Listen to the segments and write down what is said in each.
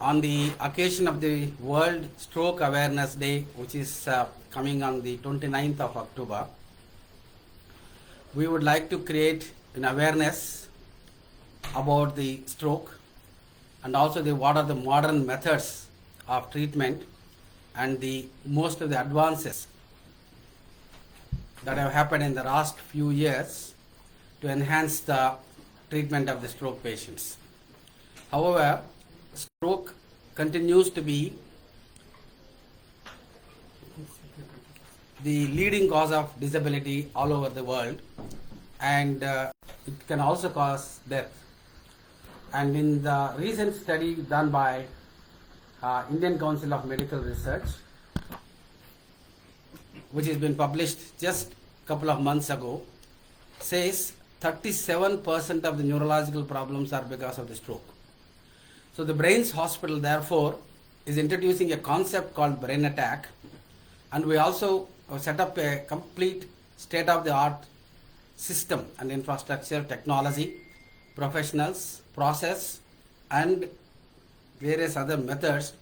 on the occasion of the World Stroke Awareness Day, which is coming on the 29th of October, we would like to create an awareness about the stroke and also what are the modern methods of treatment and the most of the advances that have happened in the last few years to enhance the treatment of the stroke patients. However, stroke continues to be the leading cause of disability all over the world, and it can also cause death. And in the recent study done by Indian Council of Medical Research, which has been published just a couple of months ago, says 37% of the neurological problems are because of the stroke. So the Brains Hospital, therefore, is introducing a concept called Brain Attack, and we also set up a complete state-of-the-art system and infrastructure, technology, professionals, process, and various other methods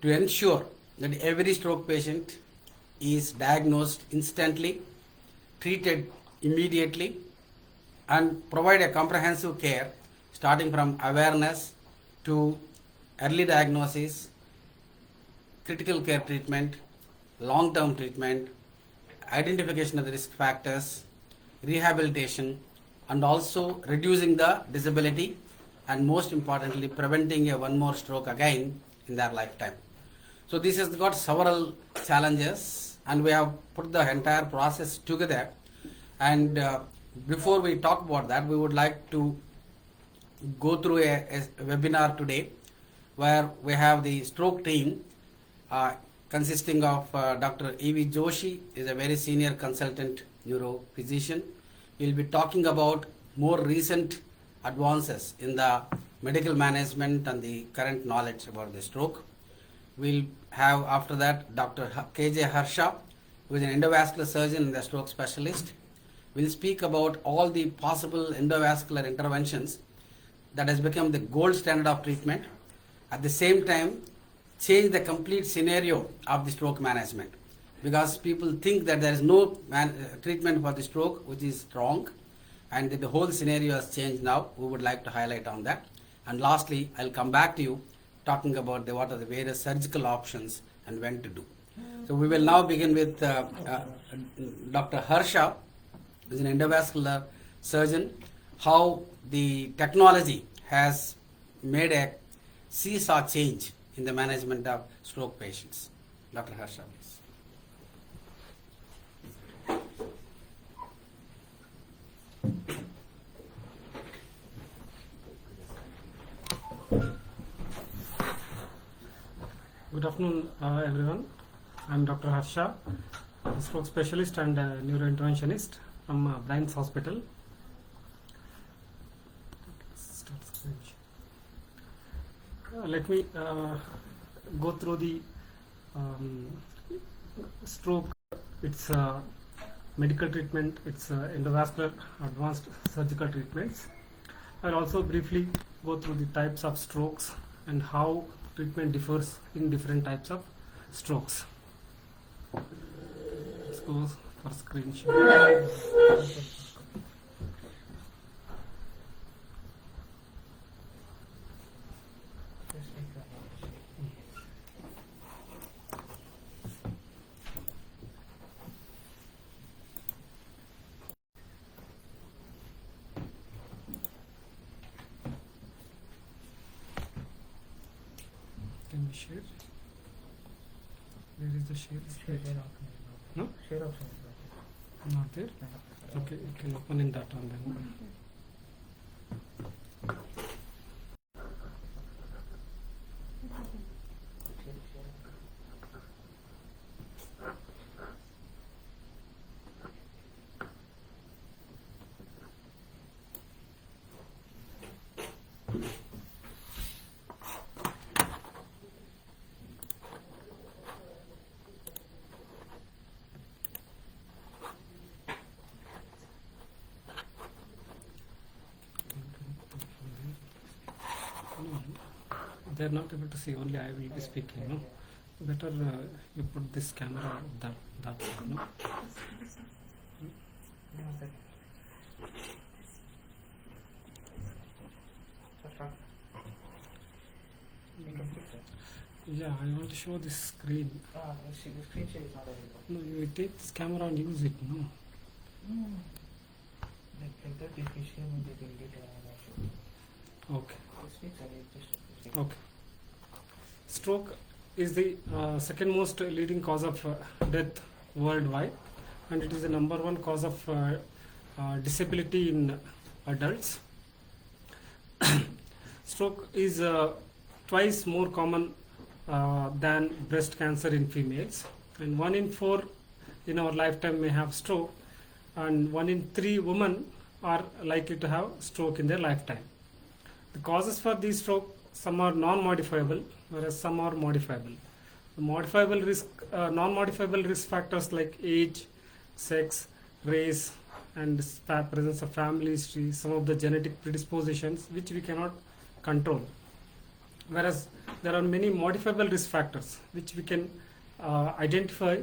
to ensure that every stroke patient is diagnosed instantly, treated immediately, and provide a comprehensive care starting from awareness to early diagnosis, critical care treatment, long-term treatment, identification of the risk factors, rehabilitation, and also reducing the disability, and most importantly preventing one more stroke again in their lifetime. So this has got several challenges, and we have put the entire process together, and before we talk about that, we would like to go through a webinar today where we have the stroke team consisting of Dr. E.V. Joshi, is a very senior consultant neurophysician. We'll be talking about more recent advances in the medical management and the current knowledge about the stroke. We'll have after that Dr. K.J. Harsha, who is an endovascular surgeon and a stroke specialist. We'll speak about all the possible endovascular interventions that has become the gold standard of treatment. At the same time, change the complete scenario of the stroke management, because people think that there is no treatment for the stroke, which is wrong, and that the whole scenario has changed now. We would like to highlight on that. And lastly, I'll come back to you talking about what are the various surgical options and when to do. So we will now begin with Dr. Harsha, who is an endovascular surgeon, how the technology has made a seesaw change in the management of stroke patients. Dr. Harsha, please. Good afternoon, everyone. I'm Dr. Harsha, a stroke specialist and a neurointerventionist from Brains Hospital. Let me go through the stroke, its medical treatment, its endovascular advanced surgical treatments. I'll also briefly go through the types of strokes and how treatment differs in different types of strokes. Let's go for screen share. Can we share? Where is the share? No? Share option. Not there? Okay, you can open in that one then. they're not able to see. Only I will be speaking. No, better you put this camera that side, no. Yeah, I want to show this screen. The screen share is not available. No, you take this camera and use it. No. Like that, if you share, they will get Okay. speak, just Okay. Stroke is the second most leading cause of death worldwide, and it is the number one cause of disability in adults. Stroke is twice more common than breast cancer in females, and 1 in 4 in our lifetime may have stroke, and 1 in 3 women are likely to have stroke in their lifetime. The causes for these stroke, some are non-modifiable, whereas some are modifiable. The modifiable risk, non-modifiable risk factors like age, sex, race, and presence of family history, some of the genetic predispositions which we cannot control. Whereas there are many modifiable risk factors which we can identify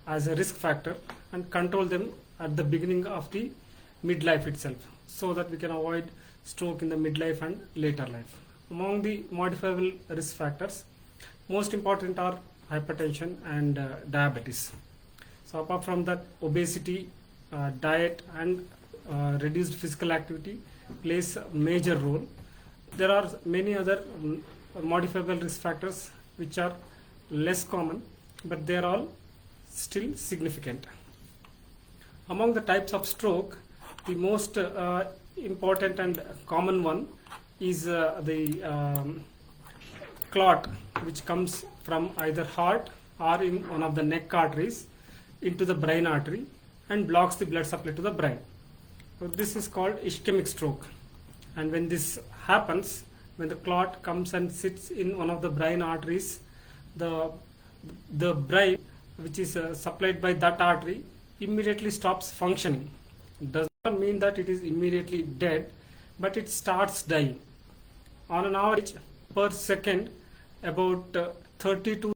as a risk factor and control them at the beginning of the midlife itself, so that we can avoid stroke in the midlife and later life. Among the modifiable risk factors, most important are hypertension and diabetes. So apart from that, obesity, diet and reduced physical activity plays a major role. There are many other modifiable risk factors which are less common, but they are all still significant. Among the types of stroke, the most important and common one is the clot, which comes from either heart or in one of the neck arteries into the brain artery and blocks the blood supply to the brain. So this is called ischemic stroke. And when this happens, when the clot comes and sits in one of the brain arteries, the brain, which is supplied by that artery, immediately stops functioning. It does not mean that it is immediately dead, but it starts dying. On an average, per second, about 30 to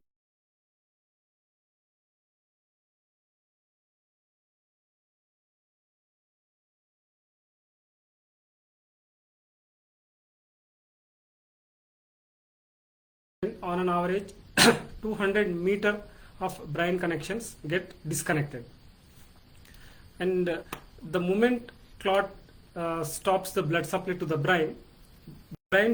on an average 200 meter of brain connections get disconnected, and the moment clot stops the blood supply to the brain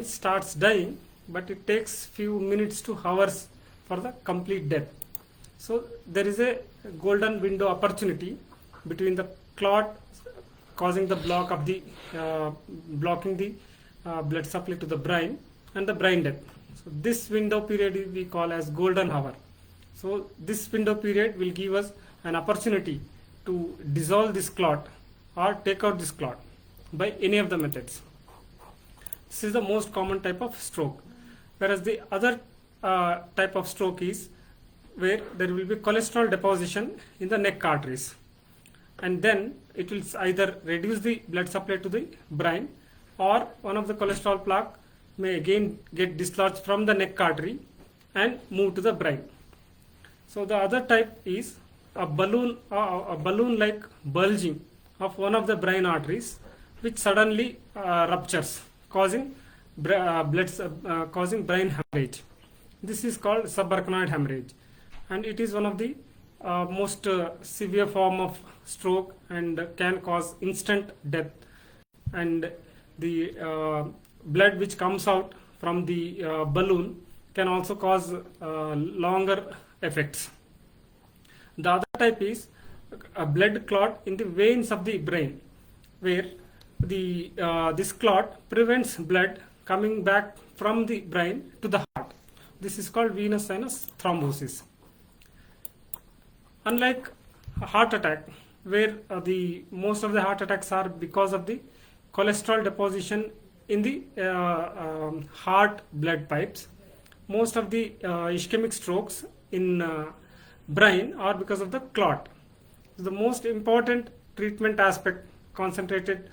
starts dying, but it takes few minutes to hours for the complete death. So there is a golden window opportunity between the clot causing the block of the blocking the blood supply to the brain and the brain death. So this window period we call as golden hour. So this window period will give us an opportunity to dissolve this clot or take out this clot by any of the methods. This is the most common type of stroke. Whereas the other type of stroke is where there will be cholesterol deposition in the neck arteries, and then it will either reduce the blood supply to the brain, or one of the cholesterol plaque may again get dislodged from the neck artery and move to the brain. So the other type is a balloon-like bulging of one of the brain arteries, which suddenly ruptures, causing causing brain hemorrhage. This is called subarachnoid hemorrhage, and it is one of the most severe form of stroke and can cause instant death. And the blood which comes out from the balloon can also cause longer effects. The other type is a blood clot in the veins of the brain, where the this clot prevents blood coming back from the brain to the heart. This is called venous sinus thrombosis. Unlike a heart attack, where the most of the heart attacks are because of the cholesterol deposition in the heart blood pipes, most of the ischemic strokes in brain are because of the clot. So the most important treatment aspect concentrated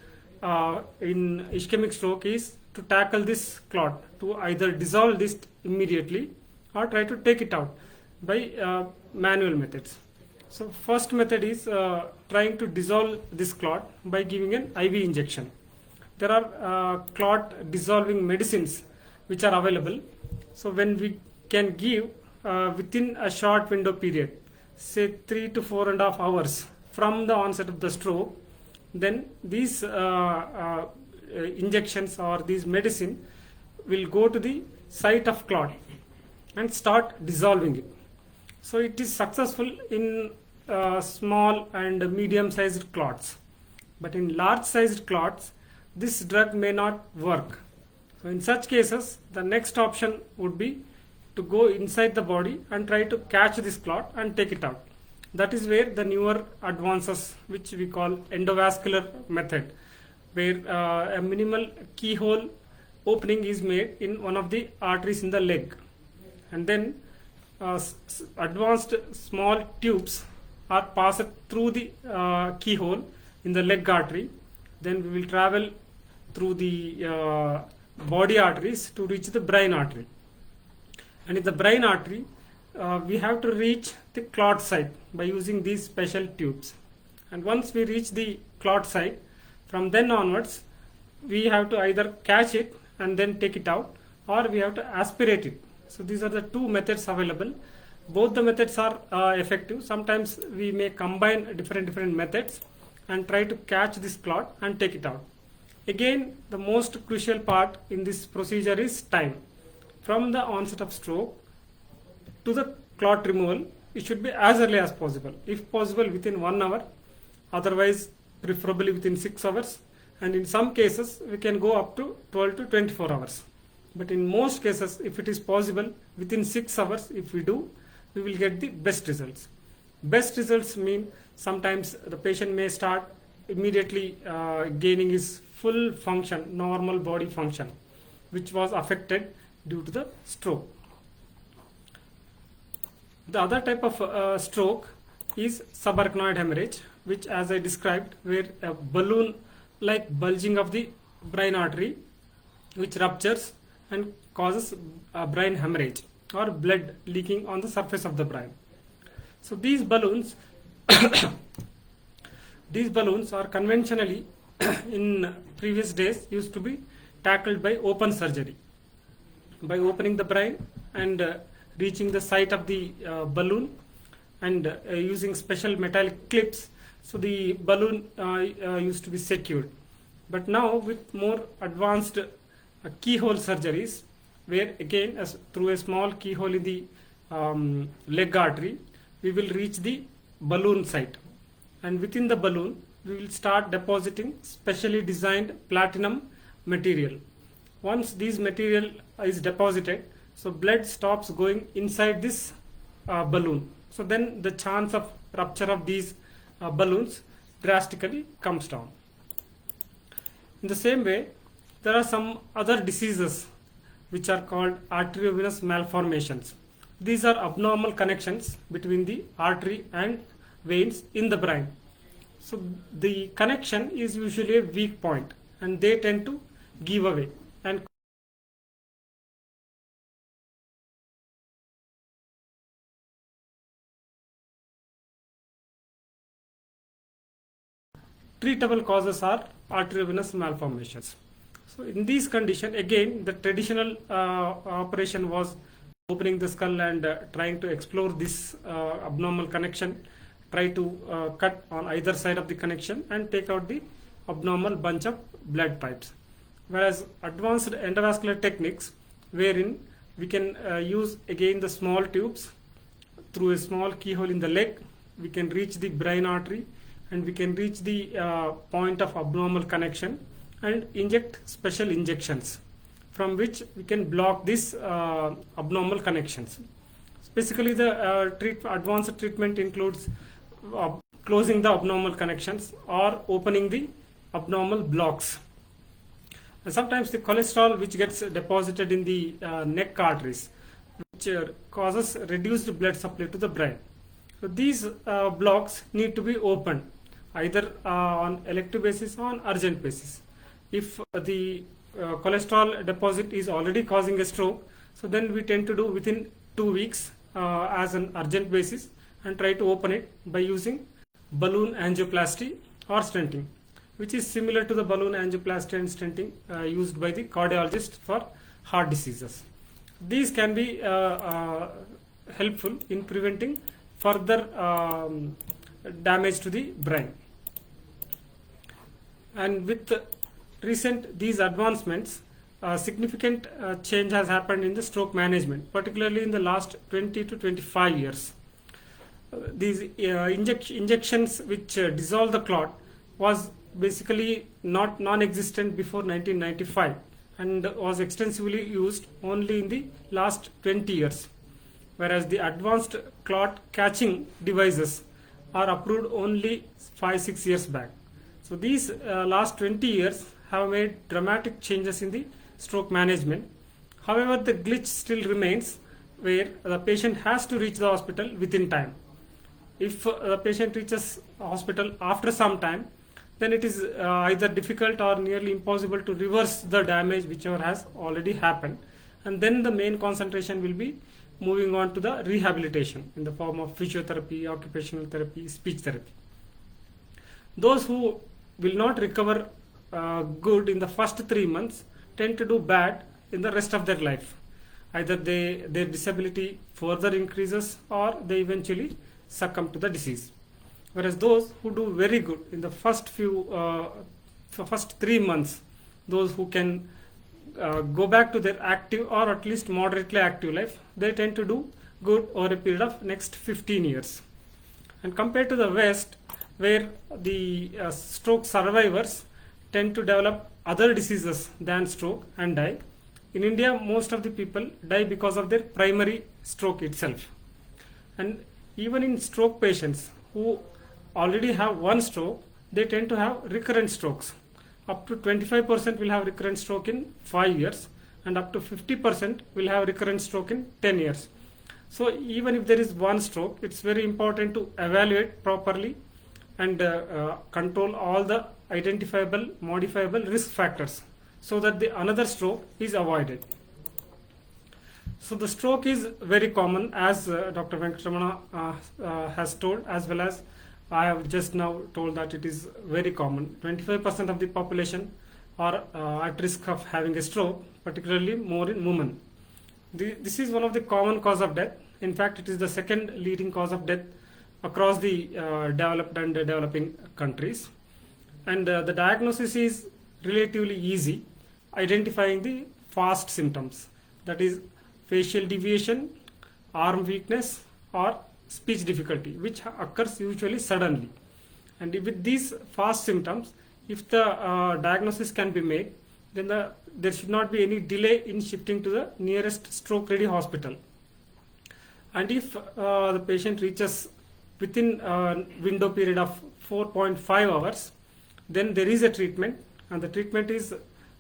in ischemic stroke is to tackle this clot, to either dissolve this immediately or try to take it out by manual methods. So first method is trying to dissolve this clot by giving an IV injection. There are clot dissolving medicines which are available. So when we can give within a short window period, say 3 to 4.5 hours from the onset of the stroke, then these injections or these medicine will go to the site of clot and start dissolving it. So it is successful in small and medium sized clots, but in large sized clots this drug may not work. So in such cases the next option would be to go inside the body and try to catch this clot and take it out. That is where the newer advances, which we call endovascular method, where a minimal keyhole opening is made in one of the arteries in the leg, and then advanced small tubes are passed through the keyhole in the leg artery. Then we will travel through the body arteries to reach the brain artery, and in the brain artery we have to reach the clot site by using these special tubes. And once we reach the clot site, from then onwards we have to either catch it and then take it out, or we have to aspirate it. So these are the two methods available. Both the methods are effective. Sometimes we may combine different methods and try to catch this clot and take it out. Again, the most crucial part in this procedure is time. From the onset of stroke to the clot removal, it should be as early as possible. If possible within 1 hour, otherwise preferably within 6 hours, and in some cases we can go up to 12 to 24 hours. But in most cases, if it is possible within 6 hours, if we do, we will get the best results. Best results mean sometimes the patient may start immediately gaining his full function, normal body function, which was affected due to the stroke. The other type of stroke is subarachnoid hemorrhage, which, as I described, where a balloon like bulging of the brain artery which ruptures and causes a brain hemorrhage or blood leaking on the surface of the brain. So these balloons are conventionally in previous days used to be tackled by open surgery, by opening the brain and reaching the site of the balloon and using special metallic clips, so the balloon used to be secured. But now with more advanced keyhole surgeries, where again through a small keyhole in the leg artery we will reach the balloon site, and within the balloon we will start depositing specially designed platinum material. Once this material is deposited, so blood stops going inside this balloon. So then the chance of rupture of these balloons drastically comes down. In the same way, there are some other diseases which are called arteriovenous malformations. These are abnormal connections between the artery and veins in the brain. So the connection is usually a weak point and they tend to give away and treatable causes are arteriovenous malformations. So in these conditions, again, the traditional operation was opening the skull and trying to explore this abnormal connection, try to cut on either side of the connection and take out the abnormal bunch of blood pipes. Whereas advanced endovascular techniques, wherein we can use again the small tubes through a small keyhole in the leg, we can reach the brain artery and we can reach the point of abnormal connection and inject special injections from which we can block these abnormal connections. Basically, the advanced treatment includes closing the abnormal connections or opening the abnormal blocks. And sometimes the cholesterol which gets deposited in the neck arteries, which causes reduced blood supply to the brain. So these blocks need to be opened either on elective basis or on urgent basis. If the cholesterol deposit is already causing a stroke, so then we tend to do within 2 weeks as an urgent basis and try to open it by using balloon angioplasty or stenting, which is similar to the balloon angioplasty and stenting used by the cardiologist for heart diseases. These can be helpful in preventing further damage to the brain. And with recent these advancements, significant change has happened in the stroke management, particularly in the last 20 to 25 years. These injections which dissolve the clot was basically not non-existent before 1995 and was extensively used only in the last 20 years, whereas the advanced clot catching devices are approved only 5-6 years back. So these last 20 years have made dramatic changes in the stroke management. However, the glitch still remains where the patient has to reach the hospital within time. If the patient reaches hospital after some time, then it is either difficult or nearly impossible to reverse the damage whichever has already happened, and then the main concentration will be moving on to the rehabilitation in the form of physiotherapy, occupational therapy, speech therapy. Those who will not recover good in the first 3 months tend to do bad in the rest of their life. Either their disability further increases or they eventually succumb to the disease. Whereas those who do very good in the first 3 months, those who can go back to their active or at least moderately active life, they tend to do good over a period of next 15 years. And compared to the West, where the stroke survivors tend to develop other diseases than stroke and die, in India most of the people die because of their primary stroke itself. And even in stroke patients who already have one stroke, they tend to have recurrent strokes. Up to 25% will have recurrent stroke in 5 years, and up to 50% will have recurrent stroke in 10 years. So even if there is one stroke, it's very important to evaluate properly and control all the identifiable, modifiable risk factors so that the another stroke is avoided. So the stroke is very common, as Dr. Venkatramana has told, as well as I have just now told that it is very common. 25% of the population are at risk of having a stroke, particularly more in women. This is one of the common cause of death. In fact, it is the second leading cause of death across the developed and developing countries. And the diagnosis is relatively easy, identifying the fast symptoms, that is facial deviation, arm weakness, or speech difficulty, which occurs usually suddenly. And with these fast symptoms, if the diagnosis can be made, then there should not be any delay in shifting to the nearest stroke ready hospital. And if the patient reaches within a window period of 4.5 hours, then there is a treatment, and the treatment is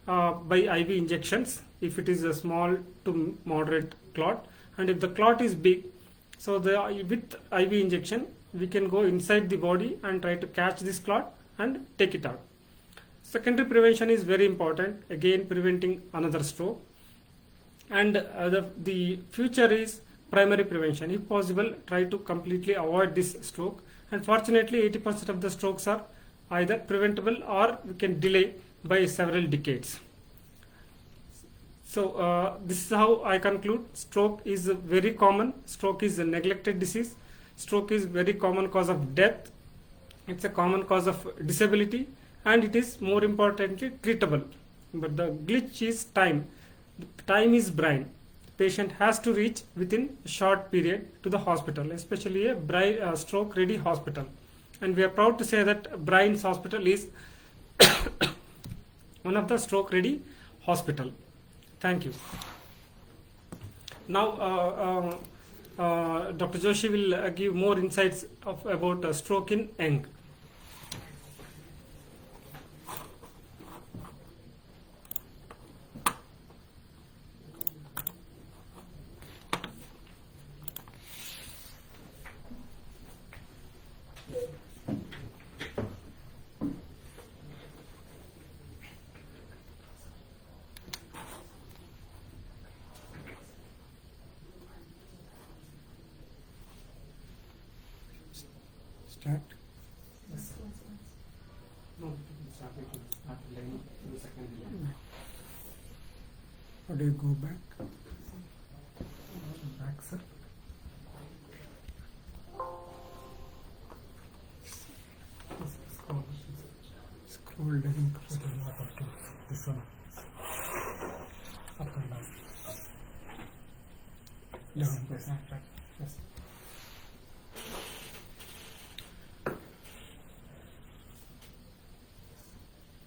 by IV injections if it is a small to moderate clot, and if the clot is big, so with IV injection we can go inside the body and try to catch this clot and take it out. Secondary prevention is very important, again preventing another stroke. And the future is primary prevention. If possible, try to completely avoid this stroke, and fortunately 80% of the strokes are either preventable or we can delay by several decades. So this is how I conclude. Stroke is very common. Stroke is a neglected disease. Stroke is very common cause of death. It's a common cause of disability, and it is more importantly treatable. But the glitch is time. Time is brain. The patient has to reach within a short period to the hospital, especially a stroke ready hospital. And we are proud to say that Brian's Hospital is one of the stroke ready hospital. Thank you. Now Dr. Joshi will give more insights about stroke in young. Start. No, start it. Start laying in the second layer. How do you go back? Back, sir. Scroll. Scroll down. This one. Up and down. Down. Yes, right. Yes.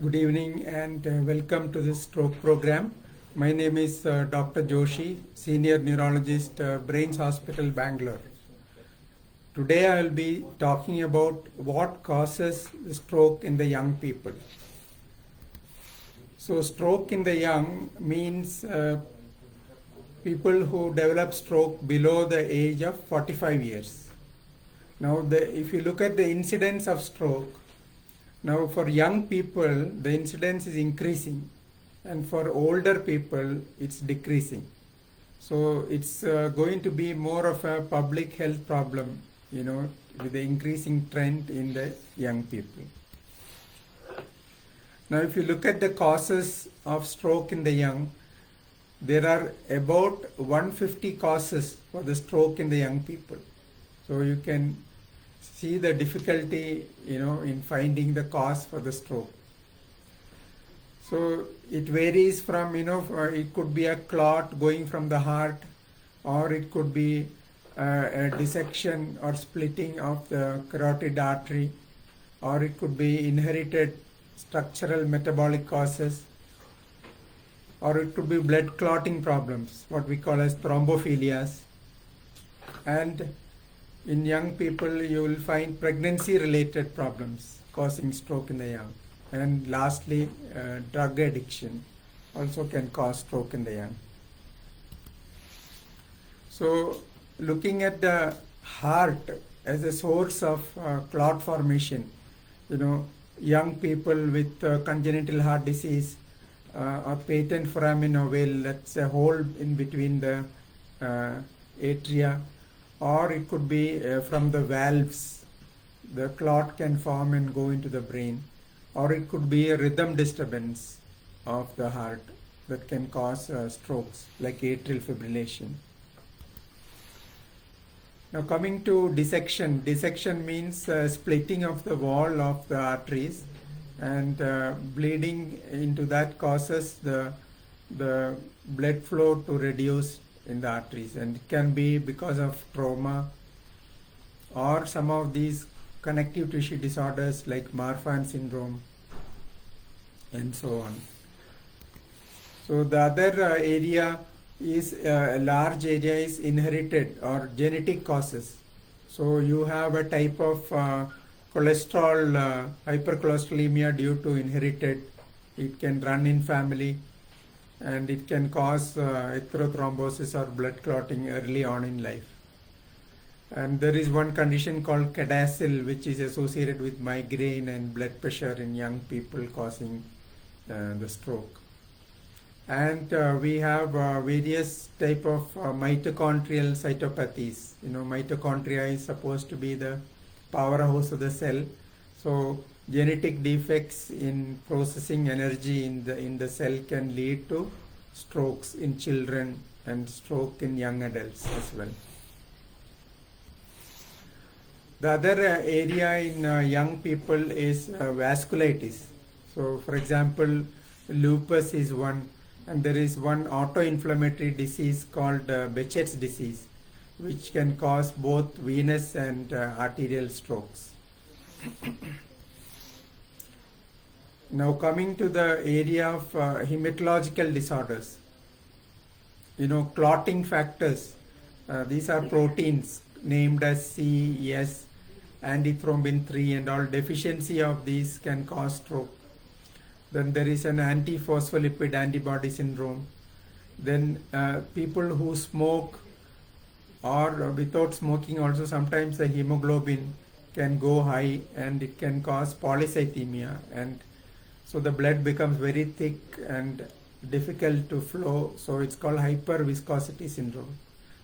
Good evening and welcome to this stroke program. My name is Dr. Joshi, Senior Neurologist, Brains Hospital, Bangalore. Today I will be talking about what causes stroke in the young people. So stroke in the young means people who develop stroke below the age of 45 years. Now if you look at the incidence of stroke, now for young people the incidence is increasing and for older people it's decreasing. So it's going to be more of a public health problem, with the increasing trend in the young people. Now if you look at the causes of stroke in the young, there are about 150 causes for the stroke in the young people. So you can see the difficulty, in finding the cause for the stroke. So it varies from, it could be a clot going from the heart, or it could be a dissection or splitting of the carotid artery, or it could be inherited structural metabolic causes, or it could be blood clotting problems, what we call as thrombophilias. And in young people, you will find pregnancy-related problems causing stroke in the young. And lastly, drug addiction also can cause stroke in the young. So, looking at the heart as a source of clot formation, young people with congenital heart disease, or patent foramen ovale, that's a hole in between the atria, or it could be from the valves. The clot can form and go into the brain, or it could be a rhythm disturbance of the heart that can cause strokes like atrial fibrillation. Now coming to dissection. Dissection means splitting of the wall of the arteries, and bleeding into that causes the blood flow to reduce in the arteries, and it can be because of trauma or some of these connective tissue disorders like Marfan syndrome and so on. So the other area is a large area is inherited or genetic causes. So you have a type of cholesterol hypercholesterolemia due to inherited. It can run in family, and it can cause erythrothrombosis or blood clotting early on in life. And there is one condition called CADASIL, which is associated with migraine and blood pressure in young people, causing the stroke. And we have various type of mitochondrial cytopathies. Mitochondria is supposed to be the powerhouse of the cell. So genetic defects in processing energy in the cell can lead to strokes in children and stroke in young adults as well. The other area in young people is vasculitis. So for example, lupus is one, and there is one autoinflammatory disease called Behçet's disease, which can cause both venous and arterial strokes. Now coming to the area of hematological disorders, clotting factors, these are proteins named as C, S, antithrombin 3, and all deficiency of these can cause stroke. Then there is an antiphospholipid antibody syndrome. Then people who smoke or without smoking also, sometimes the hemoglobin can go high and it can cause polycythemia, and so the blood becomes very thick and difficult to flow, so it's called hyperviscosity syndrome.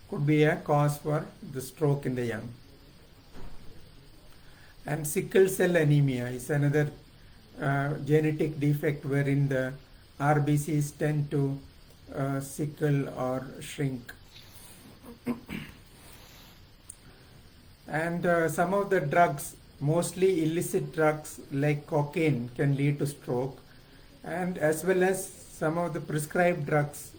Could be a cause for the stroke in the young. And sickle cell anemia is another genetic defect wherein the RBCs tend to sickle or shrink. And some of the drugs, mostly illicit drugs like cocaine, can lead to stroke, and as well as some of the prescribed drugs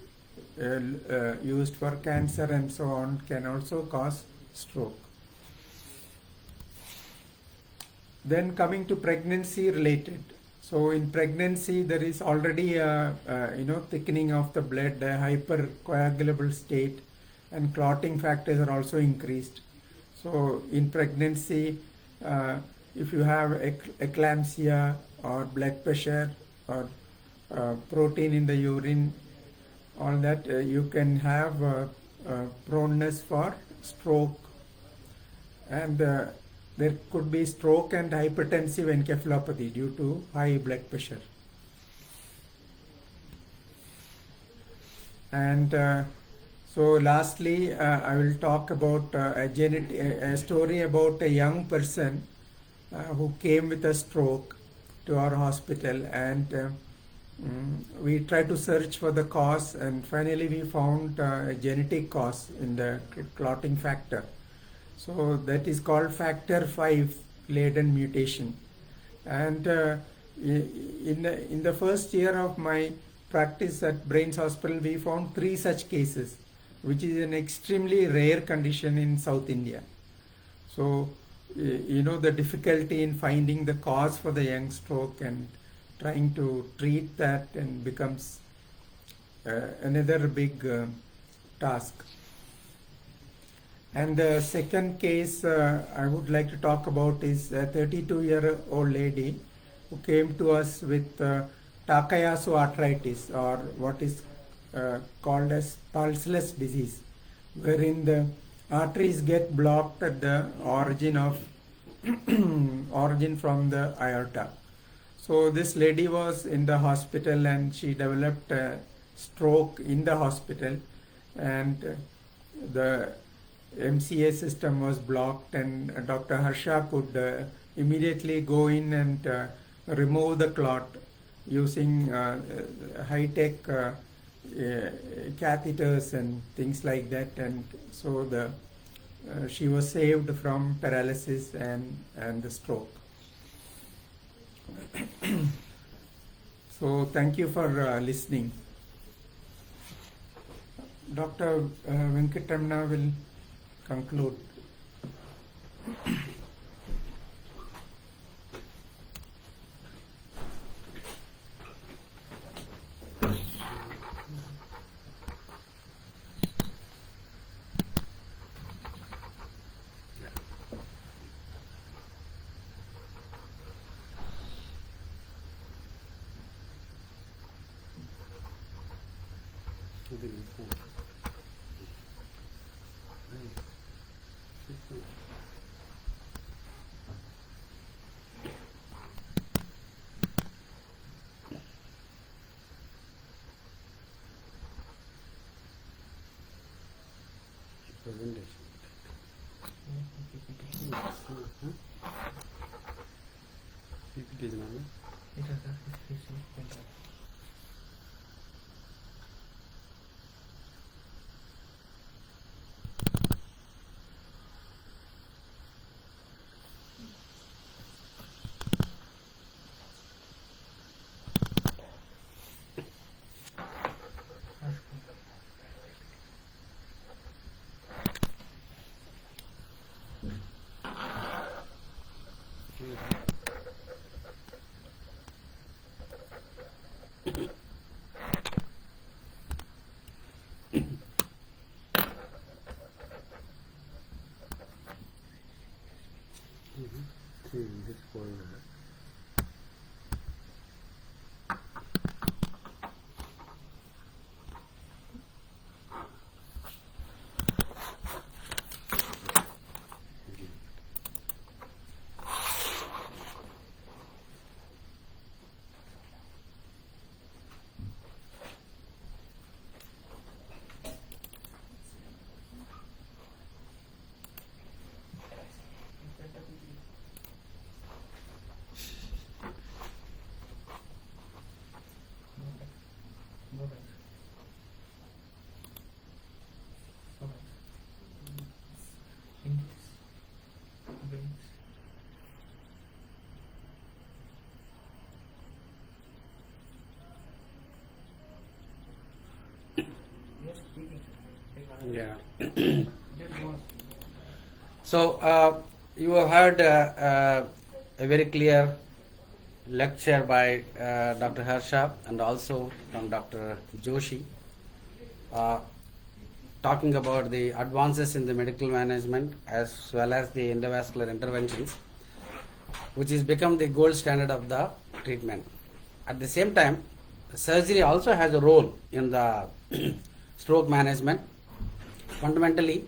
used for cancer and so on can also cause stroke. Then coming to pregnancy related. So in pregnancy there is already a thickening of the blood, a hypercoagulable state, and clotting factors are also increased. So in pregnancy, if you have eclampsia or blood pressure or protein in the urine, all that, you can have proneness for stroke, and there could be stroke and hypertensive encephalopathy due to high blood pressure. And so lastly, I will talk about a story about a young person who came with a stroke to our hospital, and we tried to search for the cause, and finally we found a genetic cause in the clotting factor. So that is called factor V Leiden mutation. And in the first year of my practice at Brains Hospital, we found 3 such cases, which is an extremely rare condition in South India. So the difficulty in finding the cause for the young stroke and trying to treat that and becomes another big task. And the second case I would like to talk about is a 32-year-old lady who came to us with Takayasu arthritis, or what is called as pulseless disease, wherein the arteries get blocked at the origin from the aorta. So this lady was in the hospital and she developed a stroke in the hospital, and the MCA system was blocked, and Dr. Harsha could immediately go in and remove the clot using high-tech catheters and things like that, and so she was saved from paralysis and the stroke. So thank you for listening. Dr. Venkatramana will conclude. Presentation. PPT is not. This point. speaking, sir. Yeah. Just go on. So you have heard a very clear lecture by Dr. Harsha and also from Dr. Joshi, talking about the advances in the medical management as well as the endovascular interventions, which has become the gold standard of the treatment. At the same time, surgery also has a role in the stroke management. Fundamentally,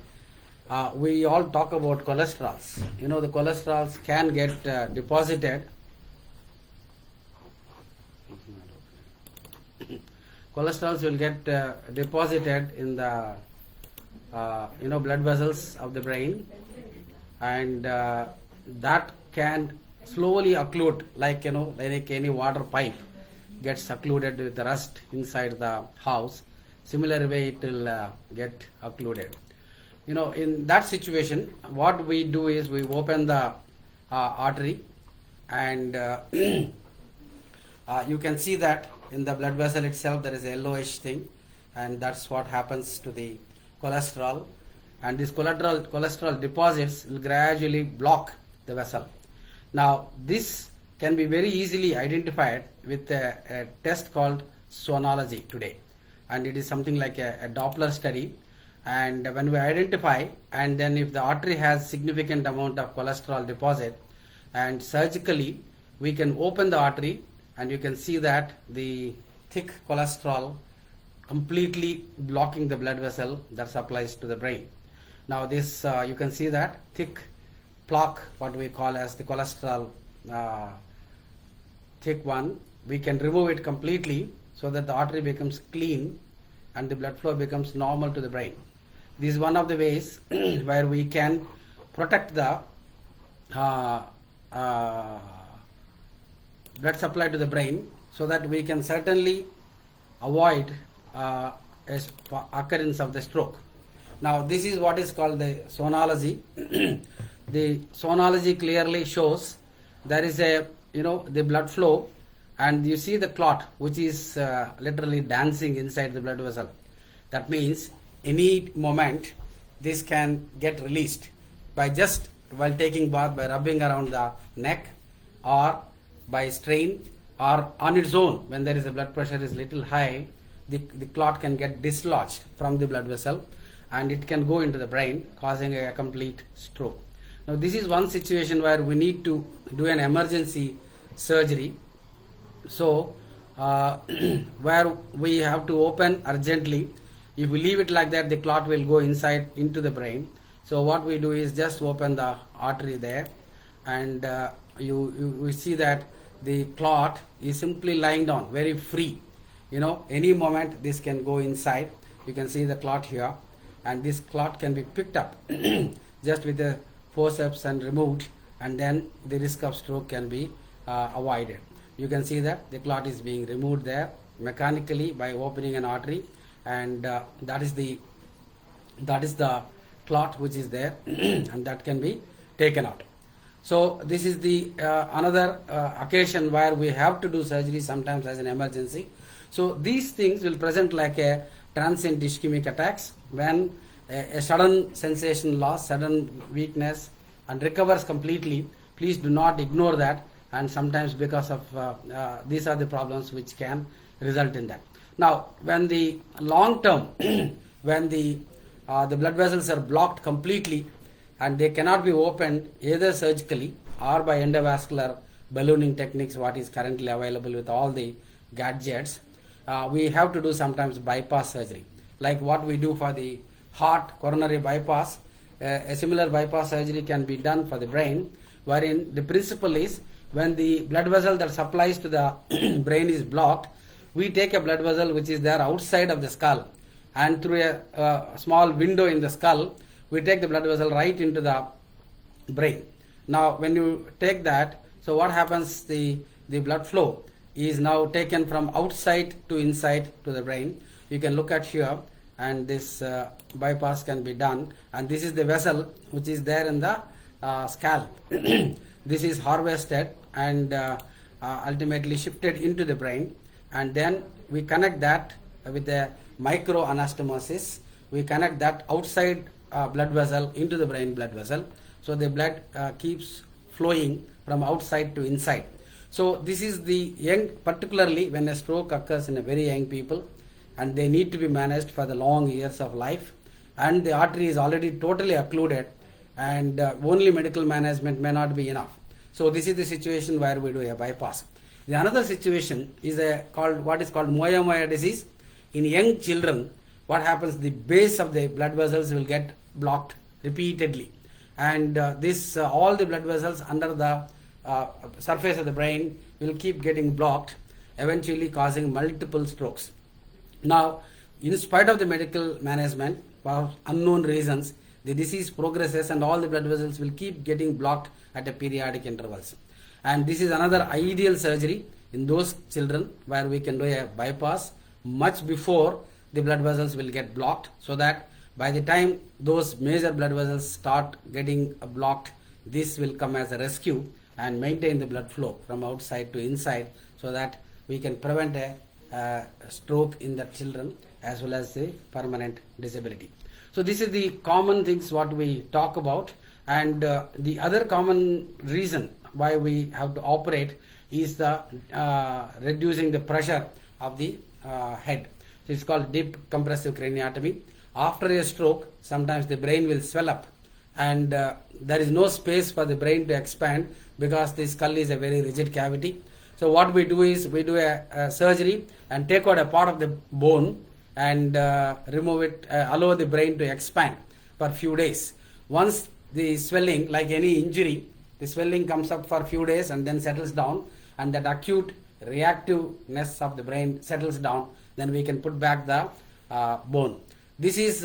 we all talk about cholesterols. You know, the cholesterols can get deposited. Cholesterols will get deposited in the blood vessels of the brain, and that can slowly occlude, like any water pipe gets occluded with the rust inside the house. Similar way it will get occluded. In that situation, what we do is we open the artery, and you can see that in the blood vessel itself there is a yellowish thing, and that's what happens to the cholesterol. And these cholesterol deposits will gradually block the vessel. Now, this can be very easily identified with a test called sonology today, and it is something like a Doppler study. And when we identify, and then if the artery has significant amount of cholesterol deposit, and surgically we can open the artery, and you can see that the thick cholesterol completely blocking the blood vessel that supplies to the brain. Now this you can see that thick plaque, what we call as the cholesterol thick one, we can remove it completely so that the artery becomes clean and the blood flow becomes normal to the brain. This is one of the ways where we can protect the blood supply to the brain, so that we can certainly avoid occurrence of the stroke. Now this is what is called the sonology. The sonology clearly shows there is the blood flow, and you see the clot which is literally dancing inside the blood vessel. That means any moment this can get released by just while taking bath, by rubbing around the neck, or by strain, or on its own when there is a blood pressure is little high, the clot can get dislodged from the blood vessel and it can go into the brain, causing a complete stroke. Now this is one situation where we need to do an emergency surgery. So where we have to open urgently. If we leave it like that, the clot will go inside into the brain. So what we do is just open the artery there, and you see that the clot is simply lying down, very free. Any moment this can go inside. You can see the clot here, and this clot can be picked up just with the forceps and removed, and then the risk of stroke can be avoided. You can see that the clot is being removed there mechanically by opening an artery, and that is the clot which is there and that can be taken out. So this is the another occasion where we have to do surgery, sometimes as an emergency. So these things will present like a transient ischemic attacks, when a sudden sensation loss, sudden weakness, and recovers completely. Please do not ignore that, and sometimes because of these are the problems which can result in that. Now when the long term when the blood vessels are blocked completely and they cannot be opened either surgically or by endovascular ballooning techniques, what is currently available with all the gadgets, we have to do sometimes bypass surgery, like what we do for the heart coronary bypass. A similar bypass surgery can be done for the brain, wherein the principle is when the blood vessel that supplies to the brain is blocked, we take a blood vessel which is there outside of the skull, and through a small window in the skull we take the blood vessel right into the brain. Now when you take that, so what happens, the blood flow is now taken from outside to inside to the brain. You can look at here, and this bypass can be done, and this is the vessel which is there in the scalp. This is harvested and ultimately shifted into the brain, and then we connect that with a microanastomosis. We connect that outside blood vessel into the brain blood vessel. So the blood keeps flowing from outside to inside. So this is the young, particularly when a stroke occurs in a very young people, and they need to be managed for the long years of life, and the artery is already totally occluded, and only medical management may not be enough. So this is the situation where we do a bypass. The another situation is what is called moya-moya disease. In young children, what happens, the base of the blood vessels will get blocked repeatedly, and all the blood vessels under the surface of the brain will keep getting blocked, eventually causing multiple strokes. Now, in spite of the medical management, for unknown reasons, the disease progresses and all the blood vessels will keep getting blocked at a periodic intervals. And this is another ideal surgery in those children where we can do a bypass much before the blood vessels will get blocked, so that by the time those major blood vessels start getting blocked, this will come as a rescue and maintain the blood flow from outside to inside, so that we can prevent a stroke in the children as well as the permanent disability. So this is the common things what we talk about, and the other common reason why we have to operate is the reducing the pressure of the head. So it's called deep compressive craniotomy. After a stroke, sometimes the brain will swell up, and there is no space for the brain to expand because the skull is a very rigid cavity. So what we do is we do a surgery and take out a part of the bone and remove it, allow the brain to expand for a few days. Once the swelling, like any injury, the swelling comes up for a few days and then settles down, and that acute reactiveness of the brain settles down, then we can put back the bone. This is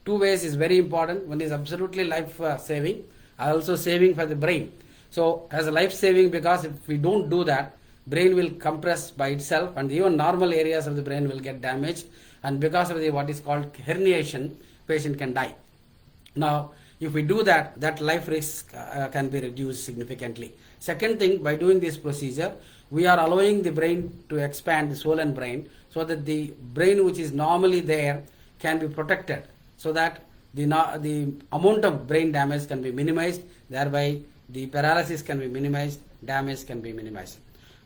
two ways is very important. One is absolutely life saving, also saving for the brain. So as a life saving, because if we don't do that, brain will compress by itself, and even normal areas of the brain will get damaged, and because of the what is called herniation, patient can die. Now if we do that, that life risk can be reduced significantly. Second thing, by doing this procedure, we are allowing the brain to expand, the swollen brain, so that the brain which is normally there can be protected, so that the amount of brain damage can be minimized, thereby the paralysis can be minimized, damage can be minimized.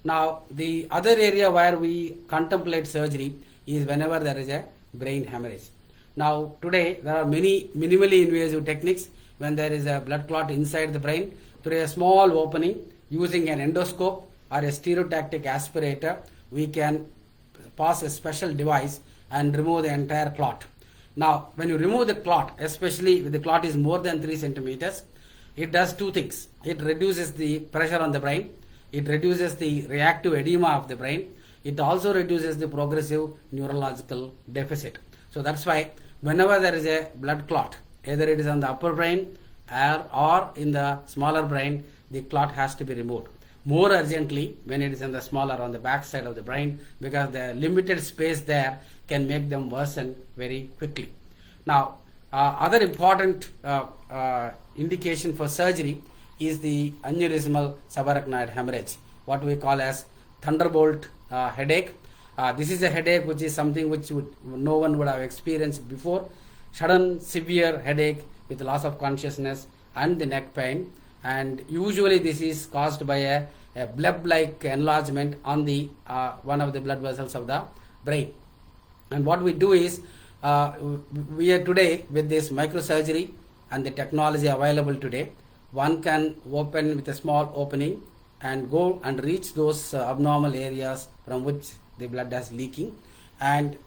Now the other area where we contemplate surgery is whenever there is a brain hemorrhage. Now today there are many minimally invasive techniques when there is a blood clot inside the brain. Through a small opening, using an endoscope or a stereotactic aspirator, we can pass a special device and remove the entire clot. Now when you remove the clot, especially if the clot is more than 3 centimeters, it does two things. It reduces the pressure on the brain, it reduces the reactive edema of the brain, it also reduces the progressive neurological deficit. So that's why whenever there is a blood clot, either it is on the upper brain or in the smaller brain, the clot has to be removed. More urgently when it is in the smaller, on the back side of the brain, because the limited space there can make them worsen very quickly. Now other important indication for surgery is the aneurysmal subarachnoid hemorrhage, what we call as thunderbolt headache. This is a headache which is something which no one would have experienced before. Sudden severe headache with loss of consciousness and the neck pain, and usually this is caused by a bleb-like enlargement on the one of the blood vessels of the brain. And what we do is we are today with this microsurgery and the technology available today, one can open with a small opening and go and reach those abnormal areas from which the blood is leaking, and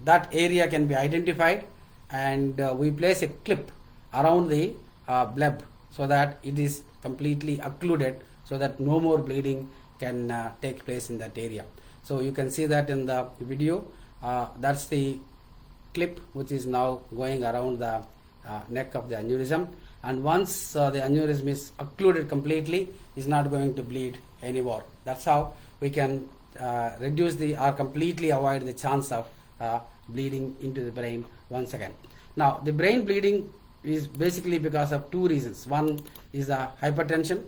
that area can be identified, and we place a clip around the bleb so that it is completely occluded, so that no more bleeding can take place in that area. So you can see that in the video. That's the clip which is now going around the neck of the aneurysm, and once the aneurysm is occluded completely, is not going to bleed anymore. That's how we can reduce or completely avoid the chance of bleeding into the brain once again. Now the brain bleeding is basically because of two reasons. One is the hypertension,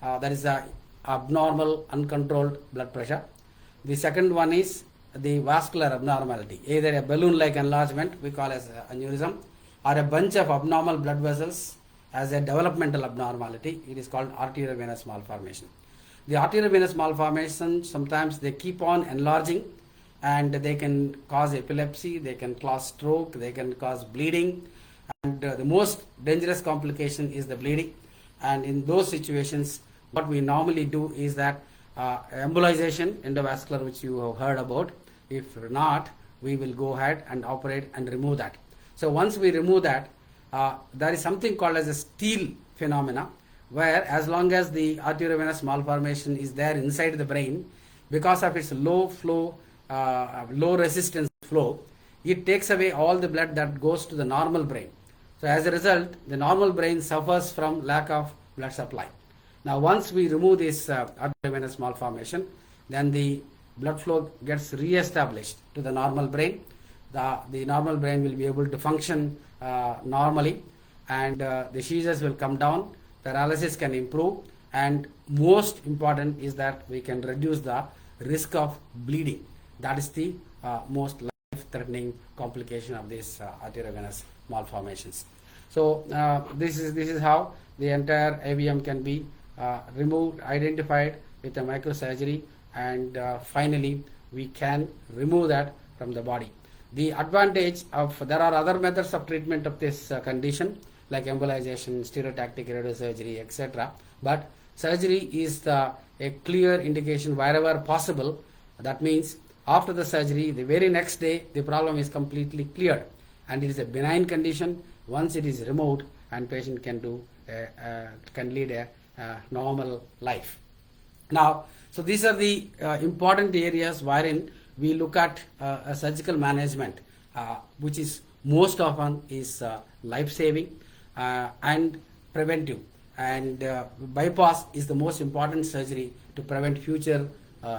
that is the abnormal uncontrolled blood pressure. The second one is the vascular abnormality, either a balloon-like enlargement, we call as aneurysm, or a bunch of abnormal blood vessels as a developmental abnormality, it is called arteriovenous malformation. The arteriovenous malformation, sometimes they keep on enlarging and they can cause epilepsy, they can cause stroke, they can cause bleeding, and the most dangerous complication is the bleeding. And in those situations, what we normally do is that embolization, endovascular, which you have heard about. If not, we will go ahead and operate and remove that. So once we remove that, there is something called as a steal phenomena, where as long as the arteriovenous malformation is there inside the brain, because of its low flow, low resistance flow, it takes away all the blood that goes to the normal brain. So as a result, the normal brain suffers from lack of blood supply. Now once we remove this arteriovenous malformation, then the blood flow gets re-established to the normal brain. The normal brain will be able to function normally, and the seizures will come down, paralysis can improve, and most important is that we can reduce the risk of bleeding. That is the most life-threatening complication of these arteriovenous malformations. So this is how the entire AVM can be removed, identified with a microsurgery, and finally we can remove that from the body. The advantage of, there are other methods of treatment of this condition like embolization, stereotactic radiosurgery, etc. But surgery is a clear indication wherever possible. That means after the surgery, the very next day, the problem is completely cleared, and it is a benign condition. Once it is removed, and patient can lead a normal life. Now, so these are the important areas wherein we look at a surgical management, which is most often is life-saving and preventive. And bypass is the most important surgery to prevent future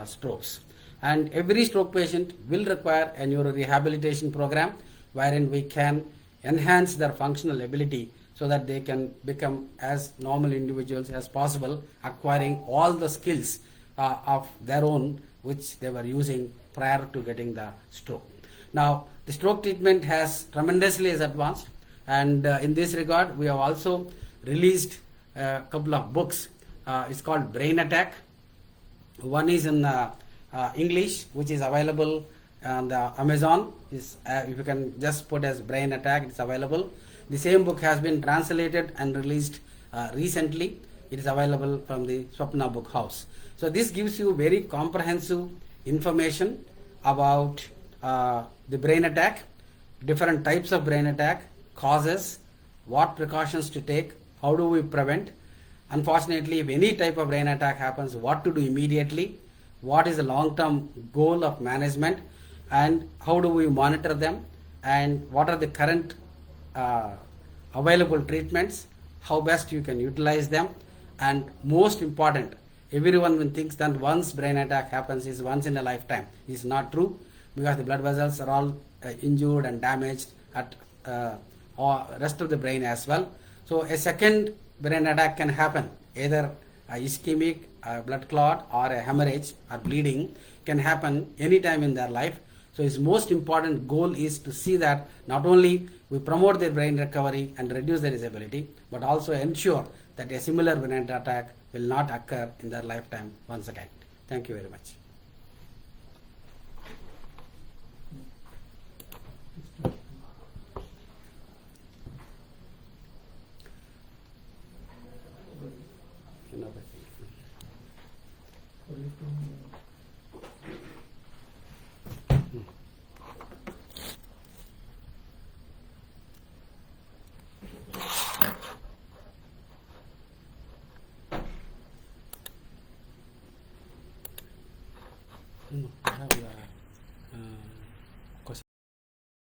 strokes. And every stroke patient will require a neurorehabilitation program wherein we can enhance their functional ability so that they can become as normal individuals as possible, acquiring all the skills of their own which they were using prior to getting the stroke. Now, the stroke treatment has tremendously advanced, and in this regard, we have also released a couple of books. It's called Brain Attack. One is in English, which is available on the Amazon. If you can just put as Brain Attack, it's available. The same book has been translated and released recently. It is available from the Swapna Book House. So this gives you very comprehensive information about the brain attack, different types of brain attack, causes, what precautions to take, how do we prevent. Unfortunately, if any type of brain attack happens, what to do immediately, what is the long-term goal of management, and how do we monitor them, and what are the current available treatments, how best you can utilize them, and most important, everyone thinks that once brain attack happens is once in a lifetime. It's not true, because the blood vessels are all injured and damaged at rest of the brain as well. So a second brain attack can happen, either ischemic, blood clot, or a hemorrhage or bleeding can happen anytime in their life. So its most important goal is to see that not only we promote their brain recovery and reduce their disability, but also ensure that a similar brain attack will not occur in their lifetime once again. Thank you very much.